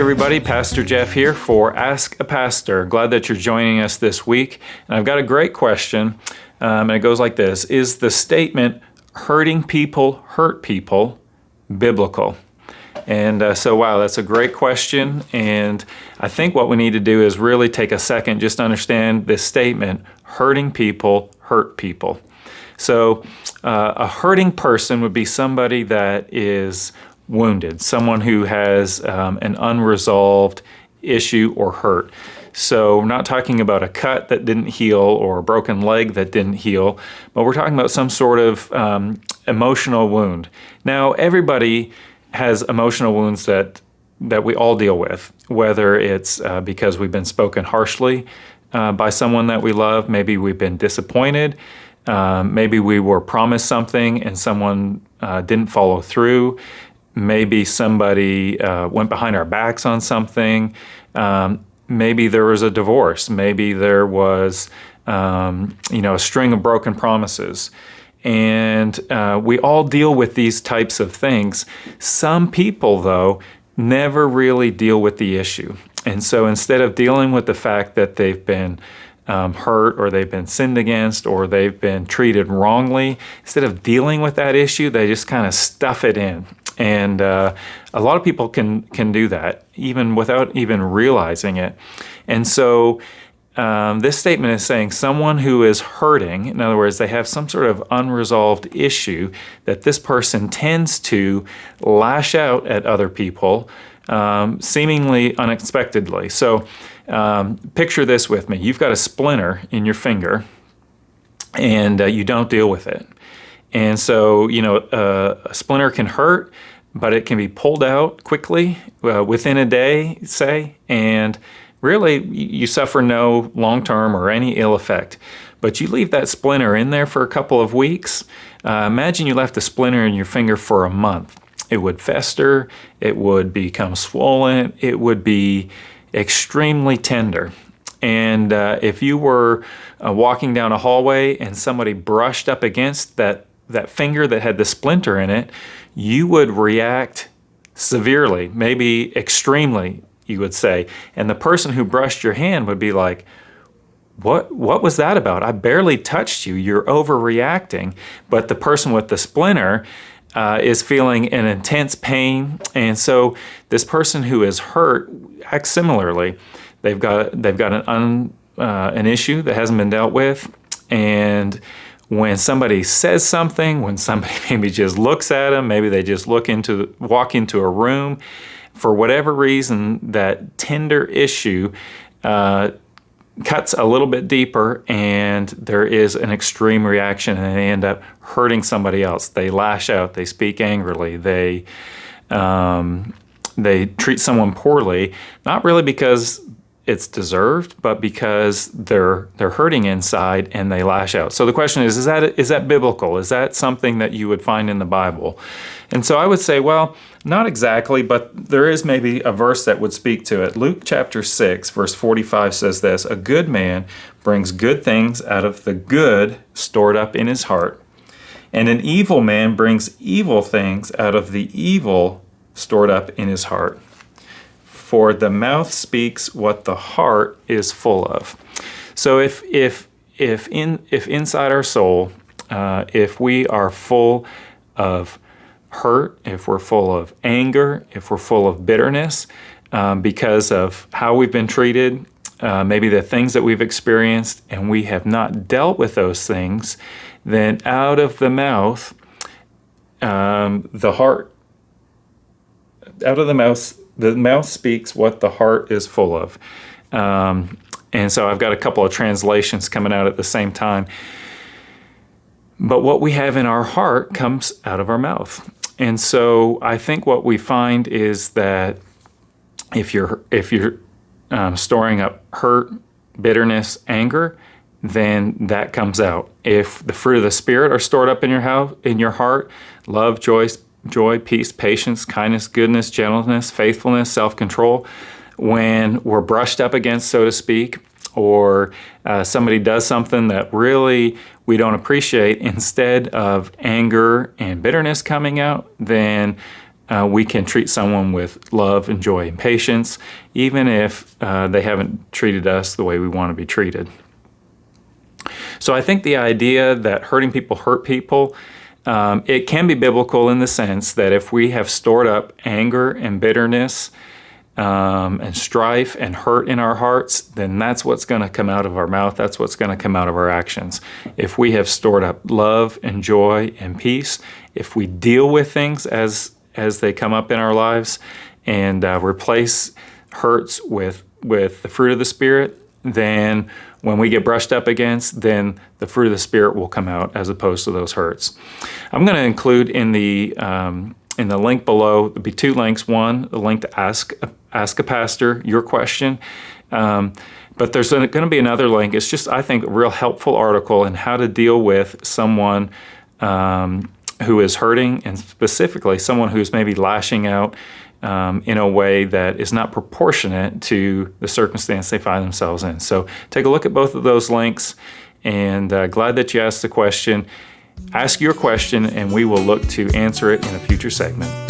everybody, Pastor Jeff here for Ask a Pastor. Glad that you're joining us this week. And I've got a great question, and it goes like this. Is the statement, hurting people hurt people, biblical? And so, wow, that's a great question. And I think what we need to do is really take a second just to understand this statement, hurting people hurt people. So a hurting person would be somebody that is wounded, someone who has an unresolved issue or hurt. So we're not talking about a cut that didn't heal or a broken leg that didn't heal, but we're talking about some sort of emotional wound. Now, everybody has emotional wounds that we all deal with, whether it's because we've been spoken harshly by someone that we love, maybe we've been disappointed, maybe we were promised something and someone didn't follow through. Maybe somebody went behind our backs on something. Maybe there was a divorce. Maybe there was, a string of broken promises. And we all deal with these types of things. Some people, though, never really deal with the issue. And so instead of dealing with the fact that they've been hurt or they've been sinned against or they've been treated wrongly, instead of dealing with that issue, they just kind of stuff it in. And a lot of people can do that, even without even realizing it. And so this statement is saying someone who is hurting, in other words, they have some sort of unresolved issue, that this person tends to lash out at other people, seemingly unexpectedly. So picture this with me. You've got a splinter in your finger, and you don't deal with it. And so, a splinter can hurt, but it can be pulled out quickly, within a day, say, and really you suffer no long-term or any ill effect. But you leave that splinter in there for a couple of weeks. Imagine you left a splinter in your finger for a month. It would fester, it would become swollen, it would be extremely tender. And if you were walking down a hallway and somebody brushed up against that finger that had the splinter in it, you would react severely, maybe extremely, you would say. And the person who brushed your hand would be like, what was that about? I barely touched you. You're overreacting. But the person with the splinter is feeling an intense pain. And so this person who is hurt acts similarly. They've got an issue that hasn't been dealt with, and when somebody says something, when somebody maybe just looks at them, maybe they just walk into a room, for whatever reason, that tender issue cuts a little bit deeper, and there is an extreme reaction, and they end up hurting somebody else. They lash out, they speak angrily, they treat someone poorly, not really because it's deserved, but because they're hurting inside and they lash out. So the question is that biblical? Is that something that you would find in the Bible? And so I would say, well, not exactly, but there is maybe a verse that would speak to it. Luke chapter 6, verse 45 says this, "A good man brings good things out of the good stored up in his heart, and an evil man brings evil things out of the evil stored up in his heart. For the mouth speaks what the heart is full of." So if inside our soul, if we are full of hurt, if we're full of anger, if we're full of bitterness because of how we've been treated, maybe the things that we've experienced, and we have not dealt with those things, then out of the mouth, the mouth speaks what the heart is full of. And so I've got a couple of translations coming out at the same time. But what we have in our heart comes out of our mouth. And so I think what we find is that if you're storing up hurt, bitterness, anger, then that comes out. If the fruit of the Spirit are stored up in your heart, love, joy, peace, patience, kindness, goodness, gentleness, faithfulness, self-control, when we're brushed up against, so to speak, or somebody does something that really we don't appreciate, instead of anger and bitterness coming out, then we can treat someone with love and joy and patience, even if they haven't treated us the way we want to be treated. So I think the idea that hurting people hurt people, it can be biblical in the sense that if we have stored up anger and bitterness and strife and hurt in our hearts, then that's what's going to come out of our mouth. That's what's going to come out of our actions. If we have stored up love and joy and peace, if we deal with things as they come up in our lives and replace hurts with the fruit of the Spirit, then when we get brushed up against, then the fruit of the Spirit will come out as opposed to those hurts. I'm going to include in the link below, there'll be 2 links. One, the link to ask a pastor your question. But there's going to be another link. It's just, I think, a real helpful article in how to deal with someone who is hurting, and specifically someone who's maybe lashing out in a way that is not proportionate to the circumstance they find themselves in. So take a look at both of those links, and glad that you asked the question. Ask your question, and we will look to answer it in a future segment.